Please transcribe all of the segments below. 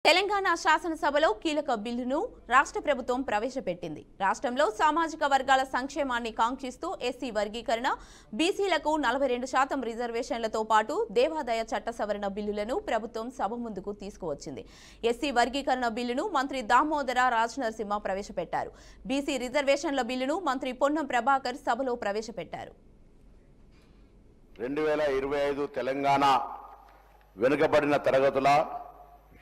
తెలంగాణ శాసనసభలో కీలక బిల్లును రాష్ట్ర ప్రభుత్వం ప్రవేశపెట్టింది. రాష్ట్రంలో సామాజిక వర్గాల సంక్షేమాన్ని కాంక్షిస్తూ ఎస్సీ వర్గీకరణ, బీసీలకు 42% రిజర్వేషన్లతో పాటు దేవాదాయ చట్ట సవరణ బిల్లులను ప్రభుత్వం సభ ముందుకు తీసుకువచ్చింది. ఎస్సీ వర్గీకరణ బిల్లును మంత్రి దామోదర రాజనరసింహ ప్రవేశపెట్టారు. బీసీ రిజర్వేషన్ల బిల్లును మంత్రి పొన్నం ప్రభాకర్ సభలో ప్రవేశపెట్టారు. 2025 తెలంగాణ వెనుకబడిన తరగతుల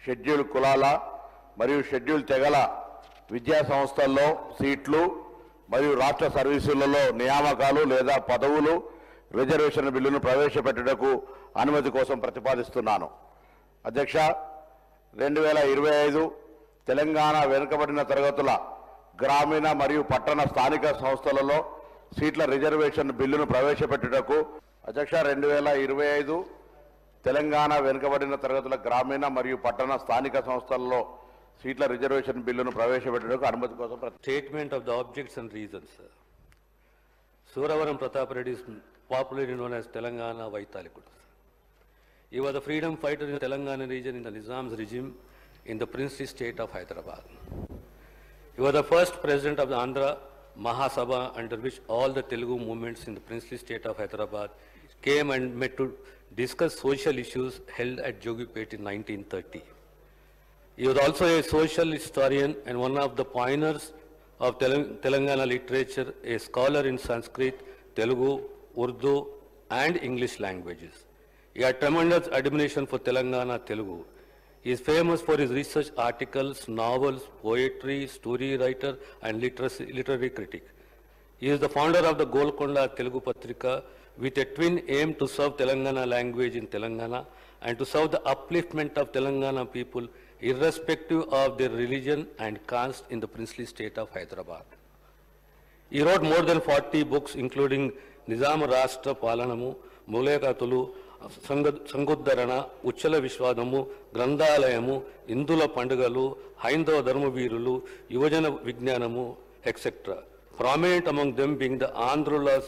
షెడ్యూల్ కులాల మరియు షెడ్యూల్ తెగల విద్యా సంస్థల్లో సీట్లు మరియు రాష్ట్ర సర్వీసులలో నియామకాలు లేదా పదవులు రిజర్వేషన్ బిల్లును ప్రవేశపెట్టుటకు అనుమతి కోసం ప్రతిపాదిస్తున్నాను. అధ్యక్ష, 2025 తెలంగాణ వెనుకబడిన తరగతుల గ్రామీణ మరియు పట్టణ స్థానిక సంస్థలలో సీట్ల రిజర్వేషన్ బిల్లును ప్రవేశపెట్టుటకు అధ్యక్ష 2025 తెలంగాణ వెనుకబడిన తరగతుల గ్రామీణ మరియు పట్టణ స్థానిక సంస్థల్లో సీట్ల రిజర్వేషన్ బిల్లును ప్రవేశపెట్టడానికి అనుమతి కోసం Statement of the objects and reasons. Suravaram Pratap Reddy is popularly known as Telangana Vaithalikudu. He was a freedom fighter in the Telangana region in the Nizam's regime in the princely state of Hyderabad. He was the first president of the Andhra Mahasabha, under which all the Telugu movements in the princely state of Hyderabad came and met to discuss social issues held at Jogipet in 1930. He was also a social historian and one of the pioneers of Telangana literature, a scholar in Sanskrit, Telugu, Urdu and English languages. He had tremendous admiration for Telangana Telugu. He is famous for his research articles, novels, poetry, story writer and literary critic. He is the founder of the Golconda Telugu Patrika with a twin aim to serve Telangana language in Telangana and to serve the upliftment of Telangana people irrespective of their religion and caste in the princely state of Hyderabad. He wrote more than 40 books including Nizam Rashtra Palanamu, Mulekatulu, Sanguddarana, Uchala Vishwadamu, Grandhalayamu, Indula Pandagalu, Haindava Dharmavirulu, Yuvajana Vijnanamu, etc. Prominent among them being the Andhrulas